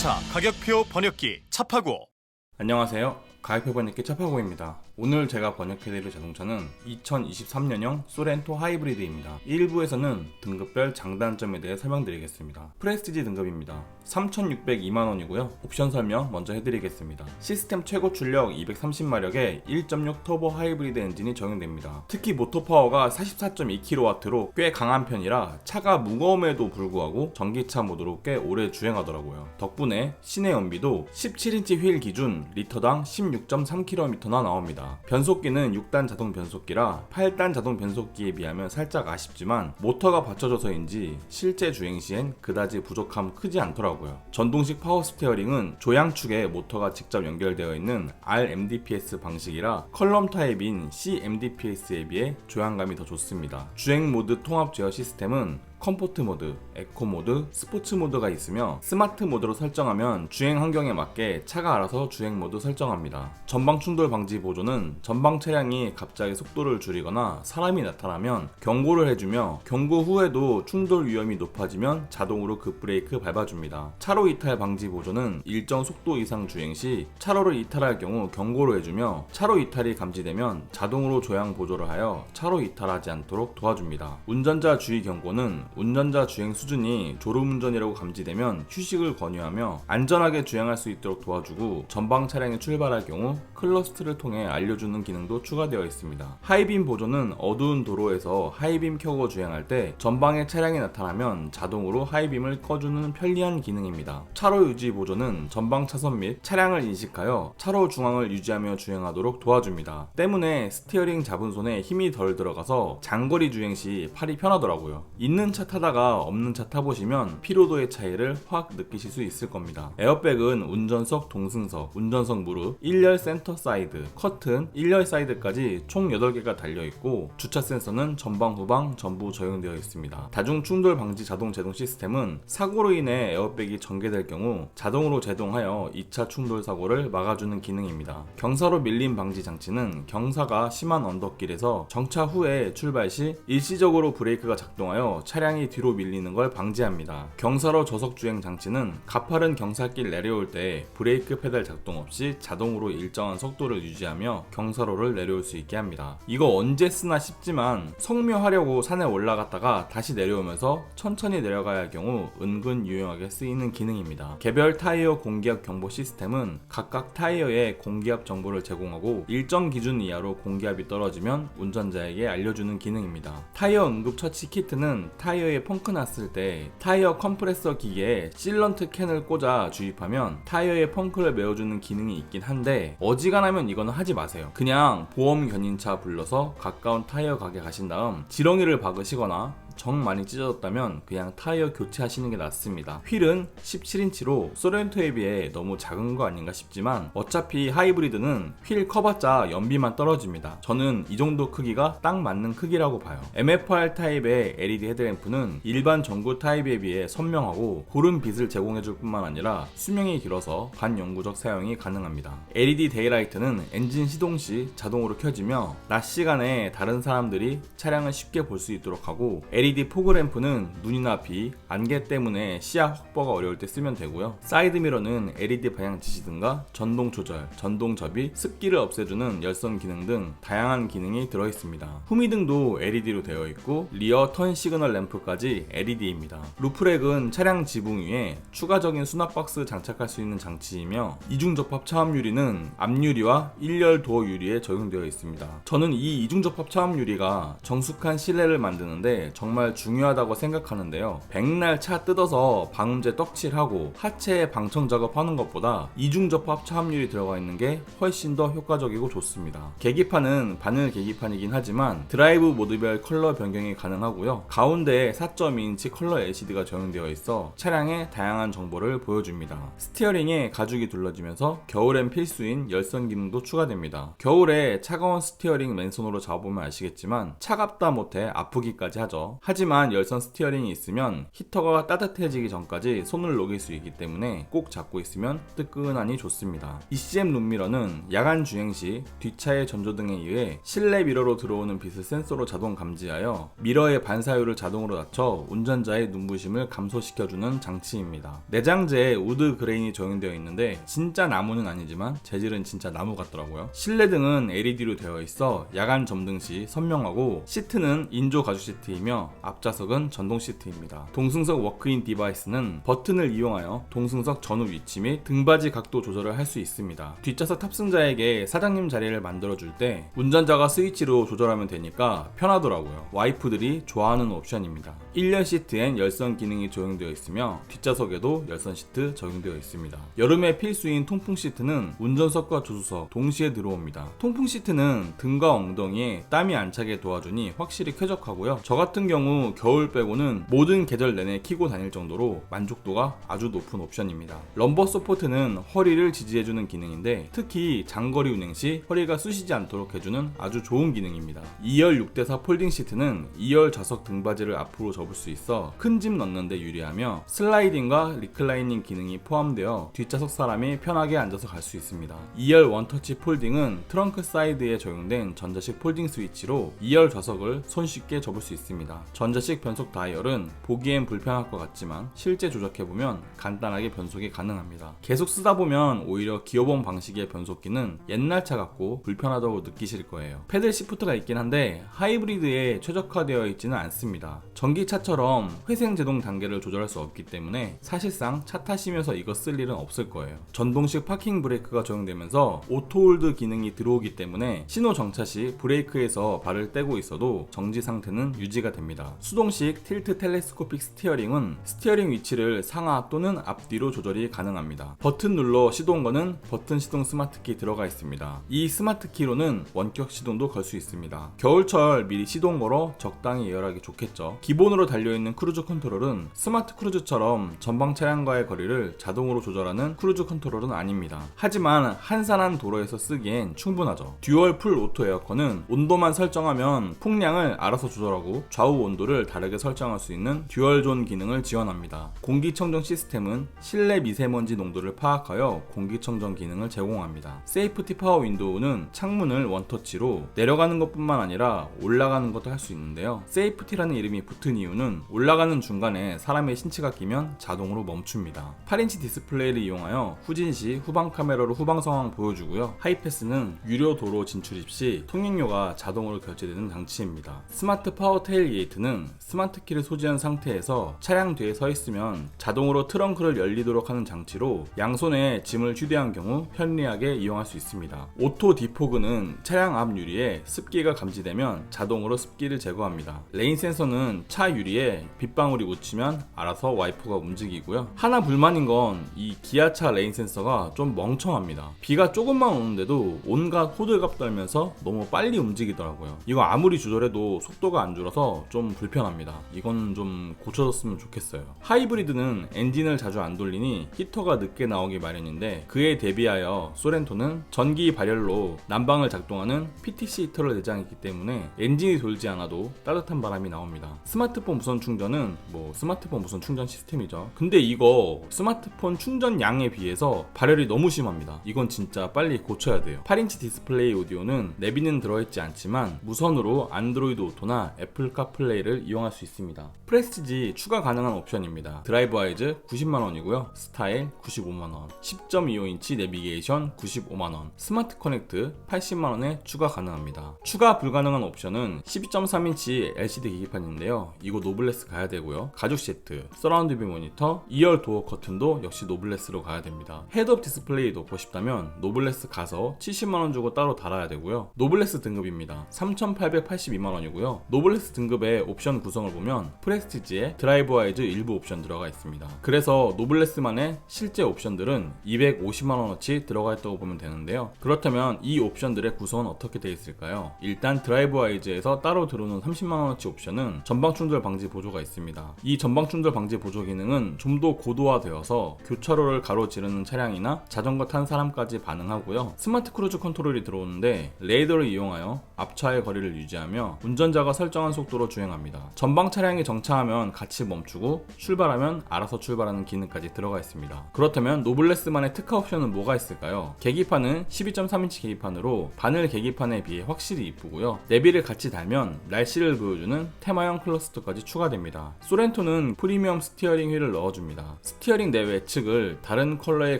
자동차 가격표 번역기 차파고. 안녕하세요. 가격표 번역기 차파고입니다. 오늘 제가 번역해드릴 자동차는 2023년형 소렌토 하이브리드입니다. 1부에서는 등급별 장단점에 대해 설명드리겠습니다. 프레스티지 등급입니다. 3,602만원이고요. 옵션 설명 먼저 해드리겠습니다. 시스템 최고 출력 230마력의 1.6 터보 하이브리드 엔진이 적용됩니다. 특히 모터 파워가 44.2kW로 꽤 강한 편이라 차가 무거움에도 불구하고 전기차 모드로 꽤 오래 주행하더라고요. 덕분에 시내 연비도 17인치 휠 기준 리터당 16.3km나 나옵니다. 변속기는 6단 자동 변속기라 8단 자동 변속기에 비하면 살짝 아쉽지만 모터가 받쳐져서인지 실제 주행 시엔 그다지 부족함 크지 않더라고요. 전동식 파워 스티어링은 조향축에 모터가 직접 연결되어 있는 RMDPS 방식이라 컬럼 타입인 CMDPS에 비해 조향감이 더 좋습니다. 주행 모드 통합 제어 시스템은 컴포트 모드, 에코 모드, 스포츠 모드가 있으며 스마트 모드로 설정하면 주행 환경에 맞게 차가 알아서 주행 모드 설정합니다. 전방 충돌 방지 보조는 전방 차량이 갑자기 속도를 줄이거나 사람이 나타나면 경고를 해주며 경고 후에도 충돌 위험이 높아지면 자동으로 급브레이크 밟아줍니다. 차로 이탈 방지 보조는 일정 속도 이상 주행 시 차로를 이탈할 경우 경고를 해주며 차로 이탈이 감지되면 자동으로 조향 보조를 하여 차로 이탈하지 않도록 도와줍니다. 운전자 주의 경고는 운전자 주행 수준이 졸음운전이라고 감지되면 휴식을 권유하며 안전하게 주행할 수 있도록 도와주고 전방 차량이 출발할 경우 클러스트를 통해 알려주는 기능도 추가되어 있습니다. 하이빔 보조는 어두운 도로에서 하이빔 켜고 주행할 때 전방에 차량이 나타나면 자동으로 하이빔을 꺼주는 편리한 기능입니다. 차로 유지 보조는 전방 차선 및 차량을 인식하여 차로 중앙을 유지하며 주행하도록 도와줍니다. 때문에 스티어링 잡은 손에 힘이 덜 들어가서 장거리 주행 시 팔이 편하더라고요. 있는 차 타다가 없는 차 타보시면 피로도의 차이를 확 느끼실 수 있을 겁니다. 에어백은 운전석 동승석, 운전석 무릎, 1열 센터 사이드, 커튼, 1열 사이드까지 총 8개가 달려있고 주차 센서는 전방 후방 전부 적용되어 있습니다. 다중 충돌 방지 자동 제동 시스템은 사고로 인해 에어백이 전개될 경우 자동으로 제동하여 2차 충돌 사고를 막아주는 기능입니다. 경사로 밀림 방지 장치는 경사가 심한 언덕길에서 정차 후에 출발 시 일시적으로 브레이크가 작동하여 차량이 뒤로 밀리는 걸 방지합니다. 경사로 저속 주행 장치는 가파른 경사길 내려올 때 브레이크 페달 작동 없이 자동으로 일정한 속도를 유지하며 경사로를 내려올 수 있게 합니다. 이거 언제 쓰나 싶지만 성묘하려고 산에 올라갔다가 다시 내려오면서 천천히 내려가야 할 경우 은근 유용하게 쓰이는 기능입니다. 개별 타이어 공기압 경보 시스템은 각각 타이어에 공기압 정보를 제공하고 일정 기준 이하로 공기압이 떨어지면 운전자에게 알려주는 기능입니다. 타이어 응급 처치 키트는 타이어에 펑크 났을 때 타이어 컴프레서 기계에 실런트 캔을 꽂아 주입하면 타이어에 펑크를 메워주는 기능이 있긴 한데 어지간하면 이거는 하지 마세요. 그냥 보험 견인차 불러서 가까운 타이어 가게 가신 다음 지렁이를 박으시거나 정 많이 찢어졌다면 그냥 타이어 교체하시는 게 낫습니다. 휠은 17인치로 소렌토에 비해 너무 작은 거 아닌가 싶지만 어차피 하이브리드는 휠 커봤자 연비만 떨어집니다. 저는 이 정도 크기가 딱 맞는 크기라고 봐요. MFR 타입의 LED 헤드램프는 일반 전구 타입에 비해 선명하고 고른 빛을 제공해줄 뿐만 아니라 수명이 길어서 반영구적 사용이 가능합니다. LED 데이라이트는 엔진 시동 시 자동으로 켜지며 낮 시간에 다른 사람들이 차량을 쉽게 볼 수 있도록 하고 LED 포그램프는 눈이나 비, 안개 때문에 시야 확보가 어려울 때 쓰면 되고요. 사이드미러는 LED 방향 지시 등과 전동 조절, 전동 접이, 습기를 없애주는 열선 기능 등 다양한 기능이 들어있습니다. 후미등도 LED로 되어 있고 리어 턴 시그널 램프까지 LED입니다. 루프렉은 차량 지붕 위에 추가적인 수납박스 장착할 수 있는 장치이며 이중접합 차음 유리는 앞유리와 1열 도어 유리에 적용되어 있습니다. 저는 이 이중접합 차음 유리가 정숙한 실내를 만드는데 정말 중요하다고 생각하는데요. 백날 차 뜯어서 방음제 떡칠하고 하체에 방청 작업하는 것보다 이중접합 차음률이 들어가 있는 게 훨씬 더 효과적이고 좋습니다. 계기판은 바늘 계기판이긴 하지만 드라이브 모드별 컬러 변경이 가능하고요. 가운데에 4.2인치 컬러 LCD가 적용되어 있어 차량의 다양한 정보를 보여줍니다. 스티어링에 가죽이 둘러지면서 겨울엔 필수인 열선 기능도 추가됩니다. 겨울에 차가운 스티어링 맨손으로 잡아보면 아시겠지만 차갑다 못해 아프기까지 하죠. 하지만 열선 스티어링이 있으면 히터가 따뜻해지기 전까지 손을 녹일 수 있기 때문에 꼭 잡고 있으면 뜨끈하니 좋습니다. ECM 룸미러는 야간 주행 시 뒷차의 전조등에 의해 실내 미러로 들어오는 빛을 센서로 자동 감지하여 미러의 반사율을 자동으로 낮춰 운전자의 눈부심을 감소시켜주는 장치입니다. 내장재에 우드 그레인이 적용되어 있는데 진짜 나무는 아니지만 재질은 진짜 나무 같더라고요. 실내등은 LED로 되어 있어 야간 점등 시 선명하고, 시트는 인조 가죽 시트이며 앞좌석은 전동 시트입니다. 동승석 워크인 디바이스는 버튼을 이용하여 동승석 전후 위치 및 등받이 각도 조절을 할 수 있습니다. 뒷좌석 탑승자에게 사장님 자리를 만들어줄 때 운전자가 스위치로 조절하면 되니까 편하더라고요. 와이프들이 좋아하는 옵션입니다. 1열 시트엔 열선 기능이 적용되어 있으며 뒷좌석에도 열선 시트 적용되어 있습니다. 여름에 필수인 통풍 시트는 운전석과 조수석 동시에 들어옵니다. 통풍 시트는 등과 엉덩이에 땀이 안 차게 도와주니 확실히 쾌적하고요. 저 같은 경우 겨울 빼고는 모든 계절 내내 키고 다닐 정도로 만족도가 아주 높은 옵션입니다. 럼버 서포트는 허리를 지지해주는 기능인데 특히 장거리 운행 시 허리가 쑤시지 않도록 해주는 아주 좋은 기능입니다. 2열 6대4 폴딩 시트는 2열 좌석 등받이를 앞으로 접을 수 있어 큰 짐 넣는 데 유리하며 슬라이딩과 리클라이닝 기능이 포함되어 뒷좌석 사람이 편하게 앉아서 갈 수 있습니다. 2열 원터치 폴딩은 트렁크 사이드에 적용된 전자식 폴딩 스위치로 2열 좌석을 손쉽게 접을 수 있습니다. 전자식 변속 다이얼은 보기엔 불편할 것 같지만 실제 조작해보면 간단하게 변속이 가능합니다. 계속 쓰다 보면 오히려 기어봉 방식의 변속기는 옛날 차 같고 불편하다고 느끼실 거예요. 패들 시프트가 있긴 한데 하이브리드에 최적화되어 있지는 않습니다. 전기차처럼 회생 제동 단계를 조절할 수 없기 때문에 사실상 차 타시면서 이거 쓸 일은 없을 거예요. 전동식 파킹 브레이크가 적용되면서 오토홀드 기능이 들어오기 때문에 신호 정차 시 브레이크에서 발을 떼고 있어도 정지 상태는 유지가 됩니다. 수동식 틸트 텔레스코픽 스티어링은 스티어링 위치를 상하 또는 앞뒤로 조절이 가능합니다. 버튼 눌러 시동 거는 버튼 시동 스마트키 들어가 있습니다. 이 스마트키로는 원격 시동도 걸 수 있습니다. 겨울철 미리 시동 걸어 적당히 예열하기 좋겠죠. 기본으로 달려있는 크루즈 컨트롤은 스마트 크루즈처럼 전방 차량과의 거리를 자동으로 조절하는 크루즈 컨트롤은 아닙니다. 하지만 한산한 도로에서 쓰기엔 충분하죠. 듀얼 풀 오토 에어컨은 온도만 설정하면 풍량을 알아서 조절하고 좌우 온도를 다르게 설정할 수 있는 듀얼 존 기능을 지원합니다. 공기청정 시스템은 실내 미세먼지 농도를 파악하여 공기청정 기능을 제공합니다. 세이프티 파워 윈도우는 창문을 원터치로 내려가는 것뿐만 아니라 올라가는 것도 할 수 있는데요. 세이프티라는 이름이 붙은 이유는 올라가는 중간에 사람의 신체가 끼면 자동으로 멈춥니다. 8인치 디스플레이를 이용하여 후진 시 후방 카메라로 후방 상황 보여주고요. 하이패스는 유료 도로 진출입 시 통행료가 자동으로 결제되는 장치입니다. 스마트 파워 테일게이트는 스마트 키를 소지한 상태에서 차량 뒤에 서 있으면 자동으로 트렁크를 열리도록 하는 장치로 양손에 짐을 휴대한 경우 편리하게 이용할 수 있습니다. 오토 디포그는 차량 앞 유리에 습기가 감지되면 자동으로 습기를 제거합니다. 레인 센서는 차 유리에 빗방울이 묻히면 알아서 와이퍼가 움직이고요. 하나 불만인 건 이 기아차 레인 센서가 좀 멍청합니다. 비가 조금만 오는데도 온갖 호들갑 떨면서 너무 빨리 움직이더라고요. 이거 아무리 조절해도 속도가 안 줄어서 좀 불편합니다. 이건 좀 고쳐졌으면 좋겠어요. 하이브리드는 엔진을 자주 안 돌리니 히터가 늦게 나오기 마련인데 그에 대비하여 소렌토는 전기 발열로 난방을 작동하는 PTC 히터를 내장했기 때문에 엔진이 돌지 않아도 따뜻한 바람이 나옵니다. 스마트폰 무선 충전은 스마트폰 무선 충전 시스템이죠. 근데 이거 스마트폰 충전 양에 비해서 발열이 너무 심합니다. 이건 진짜 빨리 고쳐야 돼요. 8인치 디스플레이 오디오는 내비는 들어있지 않지만 무선으로 안드로이드 오토나 애플 카플레이를 이용할 수 있습니다. 프레스티지 추가 가능한 옵션입니다. 드라이브 아이즈 90만원이고요. 스타일 95만원, 10.25인치 내비게이션 95만원, 스마트 커넥트 80만원에 추가 가능합니다. 추가 불가능한 옵션은 12.3인치 LCD 계기판인데요. 이거 노블레스 가야 되고요. 가죽 시트, 서라운드 뷰 모니터, 2열 도어 커튼도 역시 노블레스로 가야 됩니다. 헤드업 디스플레이 놓고 싶다면 노블레스 가서 70만원 주고 따로 달아야 되고요. 노블레스 등급입니다. 3,882만원이고요. 노블레스 등급의 옵션 구성을 보면 프레스티지에 드라이브 와이즈 일부 옵션 들어가 있습니다. 그래서 노블레스만의 실제 옵션들은 250만원어치 들어가 있다고 보면 되는데요. 그렇다면 이 옵션들의 구성은 어떻게 되어 있을까요? 일단 드라이브 와이즈에서 따로 들어오는 30만원어치 옵션은 전방 충돌 방지 보조가 있습니다. 이 전방 충돌 방지 보조 기능은 좀 더 고도화되어서 교차로를 가로지르는 차량이나 자전거 탄 사람까지 반응하고요. 스마트 크루즈 컨트롤이 들어오는데 레이더를 이용하여 앞차의 거리를 유지하며 운전자가 설정한 속도로 주행하는 가능합니다. 전방 차량이 정차하면 같이 멈추고 출발하면 알아서 출발하는 기능까지 들어가 있습니다. 그렇다면 노블레스만의 특화 옵션은 뭐가 있을까요? 계기판은 12.3인치 계기판으로 바늘 계기판에 비해 확실히 이쁘고요. 내비를 같이 달면 날씨를 보여주는 테마형 클러스터까지 추가됩니다. 소렌토는 프리미엄 스티어링 휠을 넣어줍니다. 스티어링 내 외측을 다른 컬러의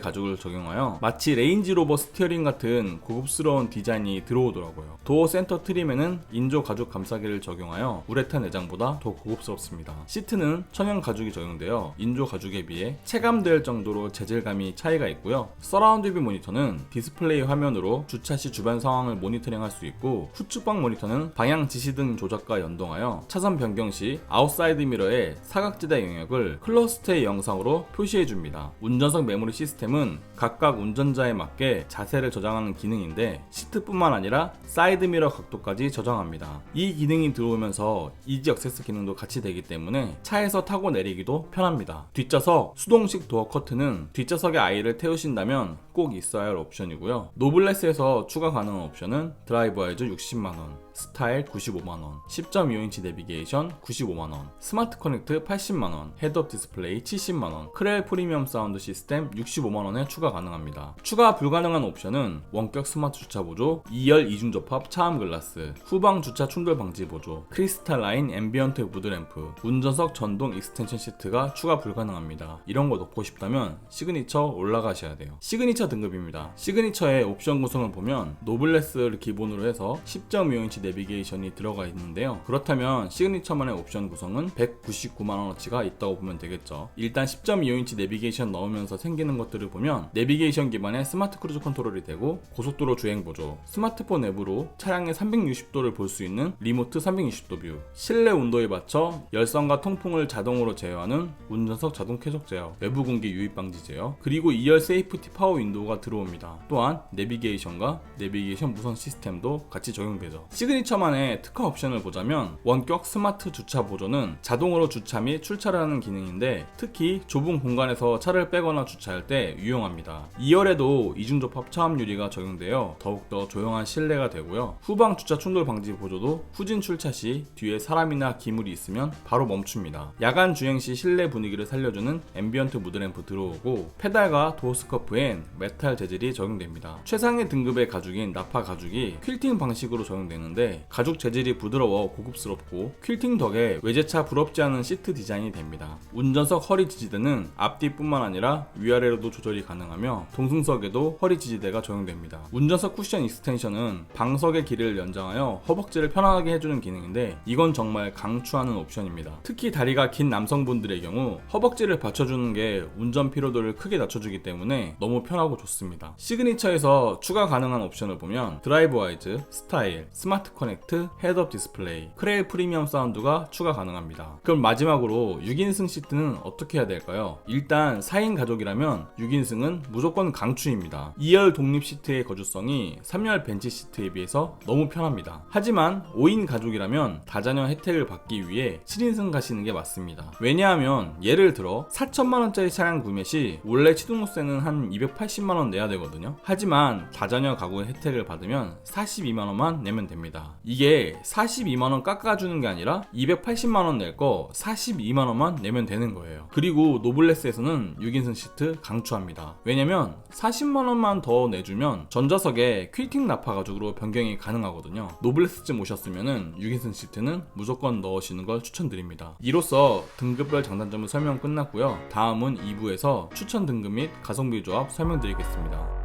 가죽을 적용하여 마치 레인지로버 스티어링 같은 고급스러운 디자인이 들어오더라고요. 도어 센터 트림에는 인조 가죽 감싸기를 적용하여 우레탄 내장보다 더 고급스럽습니다. 시트는 천연 가죽이 적용되어 인조 가죽에 비해 체감될 정도로 재질감이 차이가 있고요. 서라운드 뷰 모니터는 디스플레이 화면으로 주차 시 주변 상황을 모니터링할 수 있고, 후측방 모니터는 방향 지시등 조작과 연동하여 차선 변경 시 아웃사이드 미러의 사각지대 영역을 클러스터의 영상으로 표시해줍니다. 운전석 메모리 시스템은 각각 운전자에 맞게 자세를 저장하는 기능인데 시트뿐만 아니라 사이드 미러 각도까지 저장합니다. 이 기능이 들어오면서 이지 액세스 기능도 같이 되기 때문에 차에서 타고 내리기도 편합니다. 뒷좌석 수동식 도어 커튼은 뒷좌석에 아이를 태우신다면 꼭 있어야 할 옵션이고요. 노블레스에서 추가 가능한 옵션은 드라이브 와이즈 60만원, 스타일 95만원, 10.25인치 내비게이션 95만원, 스마트 커넥트 80만원, 헤드업 디스플레이 70만원, 크렐 프리미엄 사운드 시스템 65만원에 추가 가능합니다. 추가 불가능한 옵션은 원격 스마트 주차 보조, 2열 이중 접합 차암 글라스, 후방 주차 충돌 방지 보조, 크리스탈 라인 앰비언트 무드 램프, 운전석 전동 익스텐션 시트가 추가 불가능합니다. 이런 거 넣고 싶다면 시그니처 올라가셔야 돼요. 시그니처 등급입니다. 시그니처의 옵션 구성을 보면 노블레스를 기본으로 해서 10.25인치 내비게이션이 들어가 있는데요. 그렇다면 시그니처만의 옵션 구성은 199만원어치가 있다고 보면 되겠죠. 일단 10.25인치 내비게이션 넣으면서 생기는 것들을 보면 내비게이션 기반의 스마트 크루즈 컨트롤이 되고, 고속도로 주행 보조, 스마트폰 앱으로 차량의 360도를 볼 수 있는 리모트 360도 뷰, 실내 온도에 맞춰 열선과 통풍을 자동으로 제어하는 운전석 자동 쾌적 제어, 외부 공기 유입 방지 제어, 그리고 2열 세이프티 파워 윈도우가 들어옵니다. 또한 내비게이션과 내비게이션 무선 시스템도 같이 적용되죠. 시그니처만의 특화 옵션을 보자면 원격 스마트 주차 보조는 자동으로 주차 및 출차를 하는 기능인데 특히 좁은 공간에서 차를 빼거나 주차할 때 유용합니다. 2열에도 이중접합 차암 유리가 적용되어 더욱더 조용한 실내가 되고요. 후방 주차 충돌 방지 보조도 후진 출차 시 뒤에 사람이나 기물이 있으면 바로 멈춥니다. 야간 주행 시 실내 분위기를 살려주는 앰비언트 무드램프 들어오고, 페달과 도어 스커프엔 메탈 재질이 적용됩니다. 최상의 등급의 가죽인 나파 가죽이 퀼팅 방식으로 적용되는데 가죽 재질이 부드러워 고급스럽고, 퀼팅 덕에 외제차 부럽지 않은 시트 디자인이 됩니다. 운전석 허리 지지대는 앞뒤뿐만 아니라 위아래로도 조절이 가능하며 동승석에도 허리 지지대가 적용됩니다. 운전석 쿠션 익스텐션은 방석의 길이를 연장하여 허벅지를 편안하게 해주는 기능인데 이건 정말 강추하는 옵션입니다. 특히 다리가 긴 남성분들의 경우 허벅지를 받쳐주는 게 운전 피로도를 크게 낮춰주기 때문에 너무 편하고 좋습니다. 시그니처에서 추가 가능한 옵션을 보면 드라이브 와이즈, 스타일, 스마트 커넥트, 헤드업 디스플레이, 크레일 프리미엄 사운드가 추가 가능합니다. 그럼 마지막으로 6인승 시트는 어떻게 해야 될까요? 일단 4인 가족이라면 6인승은 무조건 강추입니다. 2열 독립 시트의 거주성이 3열 벤치 시트에 비해서 너무 편합니다. 하지만 5인 가족이라면 다자녀 혜택을 받기 위해 7인승 가시는 게 맞습니다. 왜냐하면 예를 들어 4천만원짜리 차량 구매 시 원래 취등록세는 한 280만원 내야 되거든요. 하지만 다자녀 가구의 혜택을 받으면 42만원만 내면 됩니다. 이게 42만원 깎아주는 게 아니라 280만원 낼 거 42만원만 내면 되는 거예요. 그리고 노블레스에서는 6인승 시트 강추합니다. 왜냐면 40만원만 더 내주면 전좌석에 퀼팅 나파 가죽으로 변경이 가능하거든요. 노블레스쯤 오셨으면 6인승 시트는 무조건 넣으시는 걸 추천드립니다. 이로써 등급별 장단점은 설명 끝났고요. 다음은 2부에서 추천 등급 및 가성비 조합 설명드리겠습니다.